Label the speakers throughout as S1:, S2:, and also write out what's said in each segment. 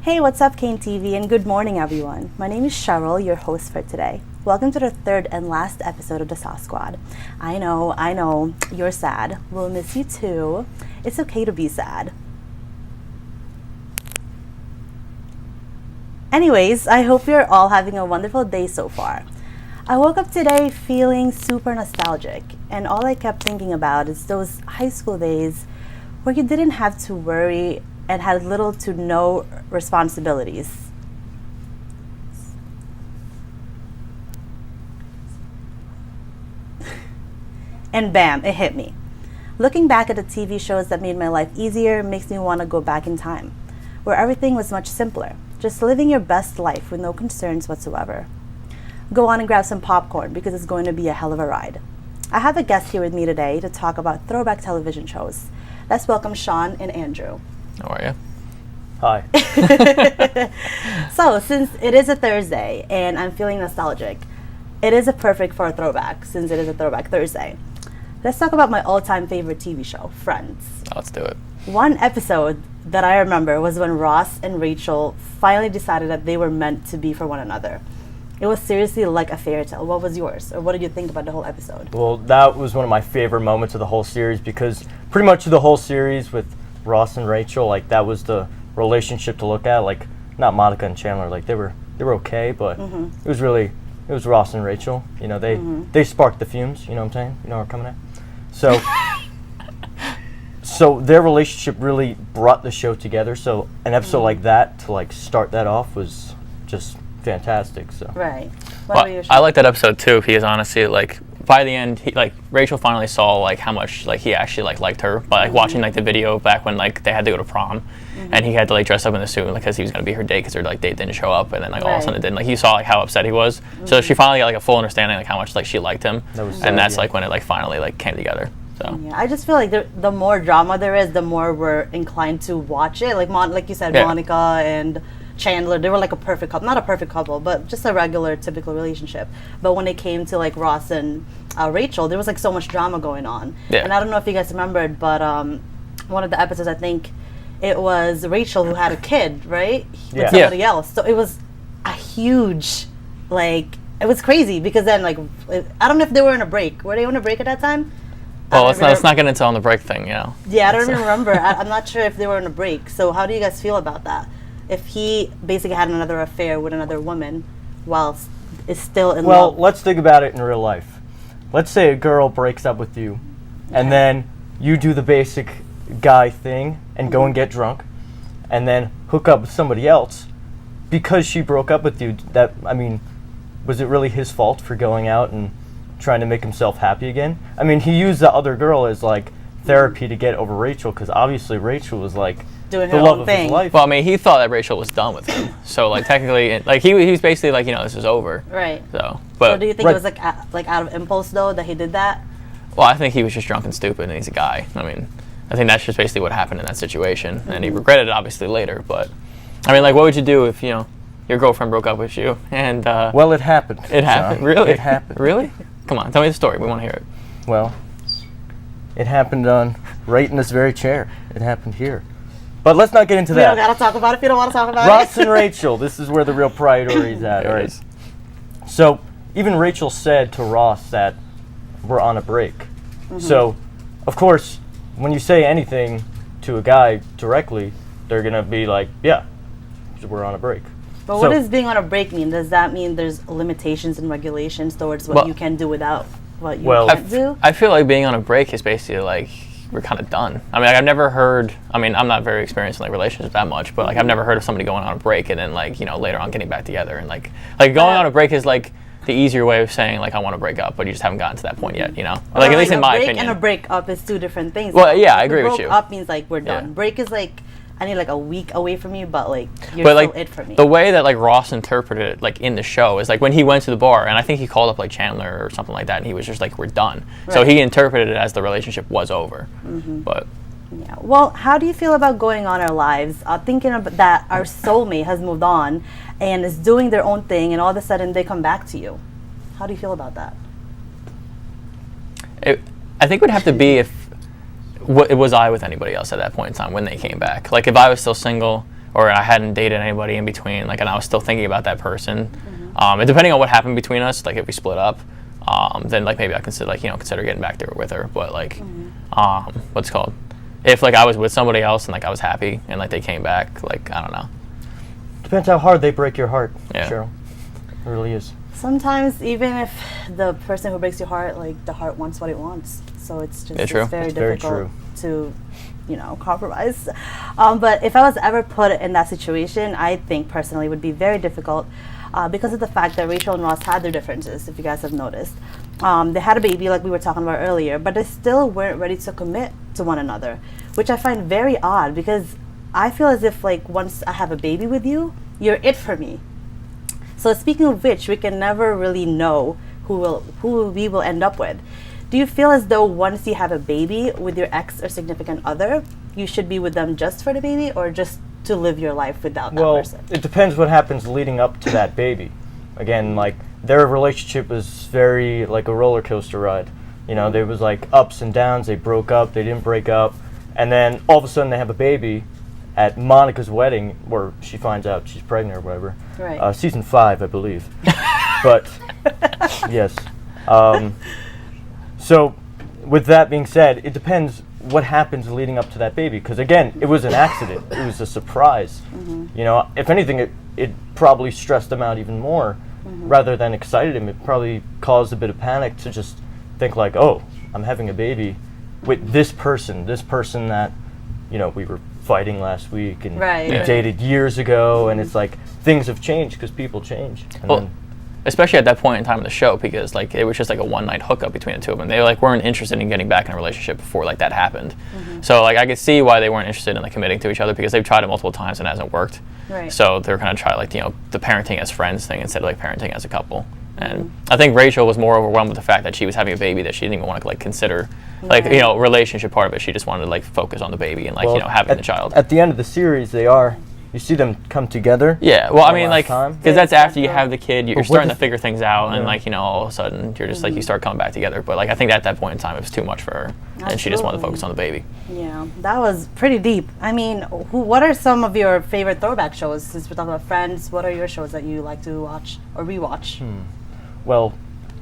S1: Hey, what's up, Kane TV, and good morning, everyone. My name is Sheryl, your host for today. Welcome to the third and last episode of the Sassquad. I know, you're sad. We'll miss you too. It's okay to be sad. Anyways, I hope you're all having a wonderful day so far. I woke up today feeling super nostalgic, and all I kept thinking about is those high school days where you didn't have to worry and had little to no responsibilities. And bam, it hit me. Looking back at the TV shows that made my life easier makes me want to go back in time, where everything was much simpler, just living your best life with no concerns whatsoever. Go on and grab some popcorn because it's going to be a hell of a ride. I have a guest here with me today to talk about throwback television shows. Let's welcome Shawn and Andrew.
S2: How are you?
S3: Hi.
S1: So, since it is a Thursday and I'm feeling nostalgic, it is a perfect for a throwback since it is a Throwback Thursday. Let's talk about my all-time favorite TV show, Friends.
S2: Let's do it.
S1: One episode that I remember was when Ross and Rachel finally decided that they were meant to be for one another. It was seriously like a fairy tale. What was yours? Or what did you think about the whole episode?
S3: Well, that was one of my favorite moments of the whole series because pretty much the whole series with Ross and Rachel, like that was the relationship to look at. Like not Monica and Chandler, like they were okay, but it was Ross and Rachel. You know, they sparked the fumes. You know what I'm saying? You know where I'm coming at. So so their relationship really brought the show together. So an episode like that to like start that off was just fantastic. So
S1: Right.
S2: Well, I like that episode too because honestly, like by the end, Rachel finally saw like how much like he actually liked her by like watching like the video back when like they had to go to prom, and he had to like dress up in the suit because he was gonna be her date because her like date didn't show up, and then like all of a sudden it didn't. Like he saw like how upset he was, so she finally got like a full understanding like how much like she liked him, and that's like when it like finally like came together. So
S1: yeah, I just feel like the more drama there is, the more we're inclined to watch it. Like like you said, Monica and Chandler, they were like a perfect couple. Not a perfect couple, but just a regular, typical relationship. But when it came to like Ross and Rachel, there was like so much drama going on. Yeah. And I don't know if you guys remembered, but one of the episodes, I think it was Rachel who had a kid, right? With somebody else. So it was a huge, like, it was crazy because then like, I don't know if they were in a break. Were they on a break at that time?
S2: Well, let's not get into on the break thing, you know.
S1: Yeah, I don't even remember. I'm not sure if they were on a break. So how do you guys feel about that? If he basically had another affair with another woman while is still in love.
S3: Well, let's think about it in real life. Let's say a girl breaks up with you, and then you do the basic guy thing and go and get drunk, and then hook up with somebody else because she broke up with you. That, I mean, was it really his fault for going out and trying to make himself happy again? I mean, he used the other girl as like therapy to get over Rachel because obviously Rachel was like
S1: doing
S3: the
S1: her
S3: love
S1: own
S3: of
S1: thing.
S3: his life.
S2: Well, I mean, he thought that Rachel was done with him, so like technically, like he was basically like, you know, this is over.
S1: Right.
S2: So
S1: do you think it was like out of impulse though that he did that?
S2: Well, I think he was just drunk and stupid, and he's a guy. I mean, I think that's just basically what happened in that situation, and he regretted it obviously later. But I mean, like, what would you do if your girlfriend broke up with you? And
S3: well, it happened.
S2: It happened.
S3: John.
S2: Really?
S3: It happened.
S2: Really? Come on, tell me the story. We want to hear it.
S3: Well, it happened right in this very chair. It happened here. But let's not get into
S1: We
S3: that.
S1: don't gotta talk about it if you don't want to talk about
S3: Ross
S1: it.
S3: and Rachel, this is where the real priority is at.
S2: There
S3: All
S2: it
S3: right.
S2: is.
S3: So even Rachel said to Ross that we're on a break. So, of course, when you say anything to a guy directly, they're going to be like, yeah, we're on a break.
S1: But what does being on a break mean? Does that mean there's limitations and regulations towards what you can do without what you can't do?
S2: I feel like being on a break is basically like we're kind of done. I mean, like, I've never heard. I mean, I'm not very experienced in like relationships that much, but like I've never heard of somebody going on a break and then like, you know, later on getting back together and like going on a break is like the easier way of saying like I want to break up, but you just haven't gotten to that point yet, you know. Like at least in my opinion.
S1: And a break up is two different things.
S2: Well, yeah, I agree with you.
S1: Broke up means like we're done. Break is like I need like a week away from you, but like you're
S2: but,
S1: still
S2: like,
S1: it for me.
S2: The way that like Ross interpreted it like in the show is like when he went to the bar, and I think he called up like Chandler or something like that, and he was just like, we're done. Right. So he interpreted it as the relationship was over. But
S1: yeah. Well, how do you feel about going on our lives, thinking that our soulmate has moved on and is doing their own thing, and all of a sudden they come back to you? How do you feel about that?
S2: I think it would have to be if it was I with anybody else at that point in time when they came back. Like if I was still single or I hadn't dated anybody in between, like, and I was still thinking about that person. And depending on what happened between us, like if we split up, then like maybe I consider consider getting back there with her. But like, what's it called? If like I was with somebody else and like I was happy and like they came back, like I don't know.
S3: Depends how hard they break your heart,
S2: Yeah.
S3: Sheryl. It really is.
S1: Sometimes even if the person who breaks your heart, like the heart wants what it wants, so it's just
S2: Yeah, true.
S1: it's very
S3: It's very
S1: difficult to, compromise. But if I was ever put in that situation, I think personally it would be very difficult because of the fact that Rachel and Ross had their differences. If you guys have noticed, they had a baby like we were talking about earlier, but they still weren't ready to commit to one another, which I find very odd because I feel as if like once I have a baby with you, you're it for me. So speaking of which, we can never really know who we will end up with. Do you feel as though once you have a baby with your ex or significant other, you should be with them just for the baby or just to live your life without that person?
S3: It depends what happens leading up to that baby. Again, like their relationship was very like a roller coaster ride. There was like ups and downs. They broke up, they didn't break up, and then all of a sudden they have a baby at Monica's wedding, where she finds out she's pregnant or whatever.
S1: Right.
S3: Season 5, I believe. But yes. So with that being said, it depends what happens leading up to that baby. Because again, it was an accident. It was a surprise. If anything, it probably stressed them out even more rather than excited him. It probably caused a bit of panic to just think like, oh, I'm having a baby with this person that, we were fighting last week and
S1: Right.
S3: we dated years ago, and it's like things have changed because people change. And
S2: Well, especially at that point in time in the show, because like it was just like a one-night hookup between the two of them. They like weren't interested in getting back in a relationship before like that happened. So like I could see why they weren't interested in like committing to each other, because they've tried it multiple times and it hasn't worked.
S1: Right.
S2: So they're kind of try like the parenting as friends thing instead of like parenting as a couple. And I think Rachel was more overwhelmed with the fact that she was having a baby that she didn't even want to like consider like relationship part of it. She just wanted to like focus on the baby and like having the child.
S3: At the end of the series, you see them come together.
S2: Yeah, well, I mean, like,
S3: time.
S2: because that's after you have the kid, you're
S3: what
S2: starting to
S3: if-
S2: figure things out, and like, all of a sudden, you're just like, you start coming back together. But like, I think at that point in time, it was too much for her, and she just wanted to focus on the baby.
S1: Yeah, that was pretty deep. I mean, what are some of your favorite throwback shows? Since we're talking about Friends, what are your shows that you like to watch or rewatch?
S3: Well,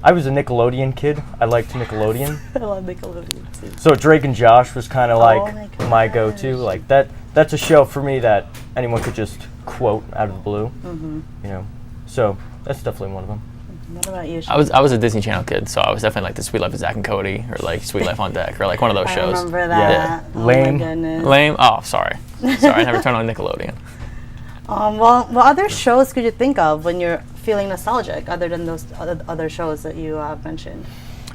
S3: I was a Nickelodeon kid. I liked Nickelodeon.
S1: I love Nickelodeon too.
S3: So Drake and Josh was kind of like my
S1: gosh.
S3: go-to. Like that's a show for me that anyone could just quote out of the blue. So that's definitely one of them.
S1: What about you, Shawn?
S2: I was a Disney Channel kid, so I was definitely like the Sweet Life of Zach and Cody, or like Sweet Life on Deck, or like one of those
S1: I
S2: shows.
S1: remember that. Oh
S3: Lame.
S1: my goodness.
S2: Lame. Oh, sorry. I never turned on Nickelodeon.
S1: Well, what other shows could you think of when you're feeling nostalgic, other than those other shows that you mentioned?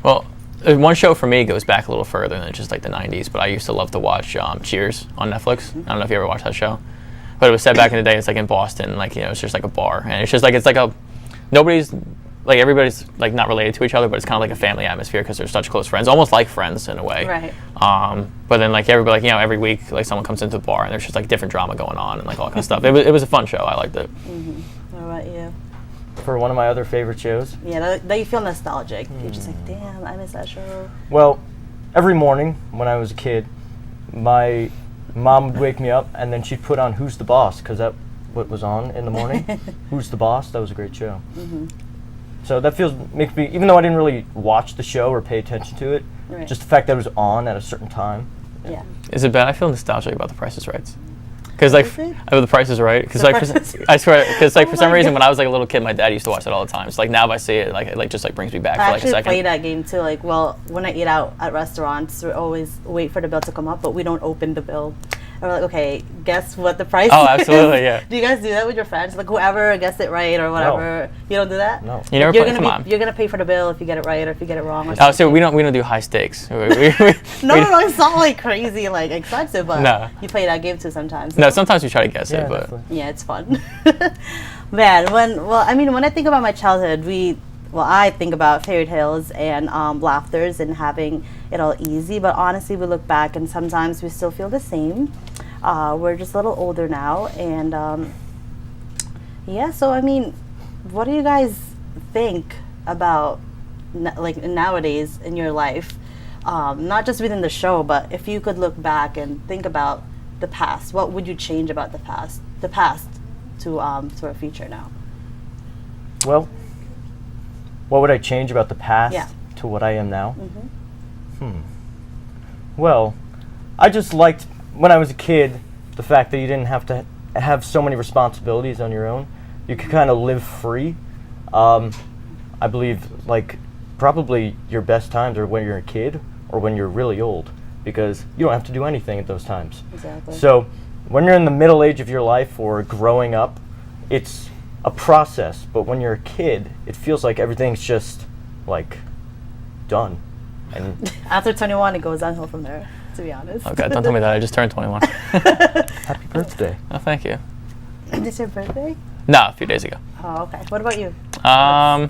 S2: Well, one show for me goes back a little further than just like the 90s, but I used to love to watch Cheers on Netflix. I don't know if you ever watched that show, but it was set back in the day. It's like in Boston, like it's just like a bar, and it's just like everybody's like not related to each other, but it's kind of like a family atmosphere because they're such close friends, almost like friends in a way.
S1: Right.
S2: But then like everybody, like every week, like someone comes into the bar and there's just like different drama going on and like all kind of stuff. It was a fun show. I liked it.
S1: What about you?
S3: For one of my other favorite shows.
S1: Yeah, that you feel nostalgic. You're just like, damn, I miss that show.
S3: Well, every morning when I was a kid, my mom would wake me up and then she'd put on Who's the Boss, because that's what was on in the morning. Who's the Boss? That was a great show. So that makes me, even though I didn't really watch the show or pay attention to it,
S1: Right.
S3: just the fact that it was on at a certain time.
S1: Yeah.
S2: Is it bad? I feel nostalgic about The Price is Right. Because like,
S1: Is it?
S2: The Price is Right. Because
S1: The
S2: like,
S1: Price is
S2: I swear, because like
S1: Oh
S2: for some
S1: my
S2: reason
S1: God.
S2: when I was like a little kid, my dad used to watch it all the time. So like now if I see it, like it just like brings me back
S1: I
S2: for like a
S1: actually
S2: second.
S1: play that game too. Like, well, when I eat out at restaurants, we always wait for the bill to come up, but we don't open the bill. And we're like, okay, guess what the price
S2: Oh,
S1: is?
S2: absolutely, yeah.
S1: Do you guys do that with your friends? Like, whoever gets it right or whatever. You don't do that?
S3: No.
S2: You never
S1: You're
S2: play.
S1: gonna
S2: Come on.
S1: you're gonna pay for the bill if you get it right or if you get it wrong. Or
S2: Oh,
S1: something.
S2: so we don't do high stakes.
S1: No, it's not like crazy, like expensive, but
S2: No.
S1: you play that game too sometimes.
S2: No, sometimes we try to guess
S3: Yeah,
S2: it, but
S3: definitely.
S1: Yeah, it's fun. Man, when I think about my childhood, I think about fairy tales and laughters and having it all easy, but honestly, we look back and sometimes we still feel the same. We're just a little older now, and so I mean, what do you guys think about nowadays in your life? Not just within the show, but if you could look back and think about the past, what would you change about the past? The past to our future now.
S3: Well, what would I change about the past
S1: Yeah.
S3: to what I am now? Well, I just liked when I was a kid the fact that you didn't have to have so many responsibilities on your own. You could kind of live free. I believe like probably your best times are when you're a kid or when you're really old, because you don't have to do anything at those times.
S1: Exactly.
S3: So when you're in the middle age of your life or growing up, it's a process. But when you're a kid, it feels like everything's just like done. And
S1: After 21, it goes downhill from there, to be honest.
S2: Okay, don't tell me that. I just turned 21.
S3: happy birthday.
S2: Oh, thank you.
S1: Is your birthday?
S2: No, a few days ago.
S1: Oh, okay. What about you?
S2: I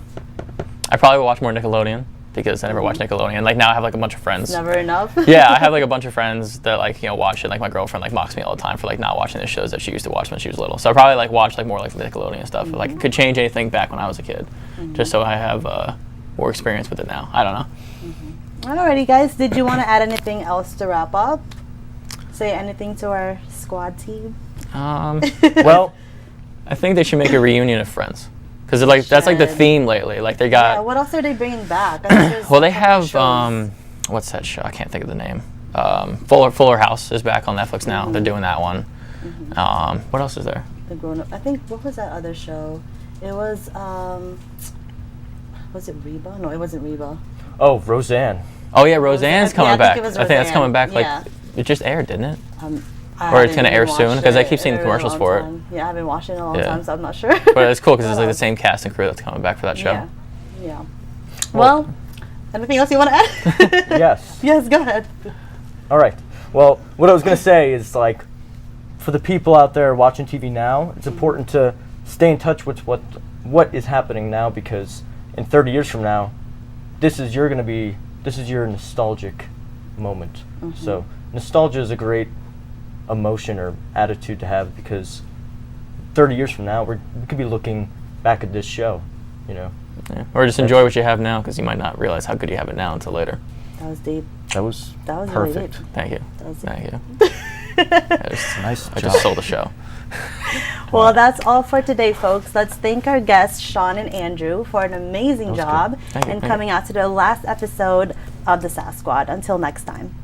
S2: probably will watch more Nickelodeon because I never watched Nickelodeon. Like now I have like a bunch of friends.
S1: Never enough?
S2: Yeah, I have like a bunch of friends that like, you know, watch it. Like my girlfriend like mocks me all the time for like not watching the shows that she used to watch when she was little. So I probably like watch like more like the Nickelodeon stuff. Like could change anything back when I was a kid, just so I have more experience with it now. I don't know.
S1: Alrighty, guys. Did you want to add anything else to wrap up? Say anything to our squad team?
S3: Well,
S2: I think they should make a reunion of Friends because like that's like the
S1: Should.
S2: theme lately. Like they
S1: Yeah,
S2: got
S1: what else are they bringing back? I think there's
S2: well they
S1: a couple
S2: have
S1: shows.
S2: what's that show? I can't think of the name. Fuller House is back on Netflix now. They're doing that one. What else is there?
S1: The grown up. I think, what was that other show? It was it Reba? No, it wasn't Reba.
S3: oh, Roseanne.
S2: Oh yeah, Roseanne's
S1: Yeah, I
S2: coming
S1: think
S2: back.
S1: it was
S2: I think that's coming back.
S1: Roseanne.
S2: Like it just aired, didn't it?
S1: I
S2: Or it's
S1: haven't
S2: gonna air
S1: even
S2: soon?
S1: watched
S2: 'Cause I
S1: it.
S2: keep seeing
S1: It's
S2: commercials
S1: been a long
S2: for it.
S1: time. Yeah, I haven't watched it in a long
S2: Yeah.
S1: time, so I'm not sure.
S2: But it's cool because it's like the same cast and crew that's coming back for that show.
S1: Yeah. Yeah. Well, anything else you want to add?
S3: Yes.
S1: Yes, go ahead.
S3: All right. Well, what I was going to say is like, for the people out there watching TV now, it's important to stay in touch with what is happening now, because in 30 years from now, this is your nostalgic moment. So nostalgia is a great emotion or attitude to have, because 30 years from now, we could be looking back at this show, you know.
S2: Yeah. Or just enjoy what you have now because you might not realize how good you have it now until later.
S1: That was deep.
S3: That was
S1: Really
S3: perfect.
S1: deep.
S2: Thank you.
S1: That was
S2: Thank you.
S3: Nice
S2: I
S3: job.
S2: just sold the show.
S1: Well, that's all for today, folks. Let's thank our guests, Shawn and Andrew, for an amazing
S3: was
S1: job
S3: good.
S2: Thank you,
S1: and
S2: thank you.
S1: coming out to the last episode of the Sassquad. Until next time.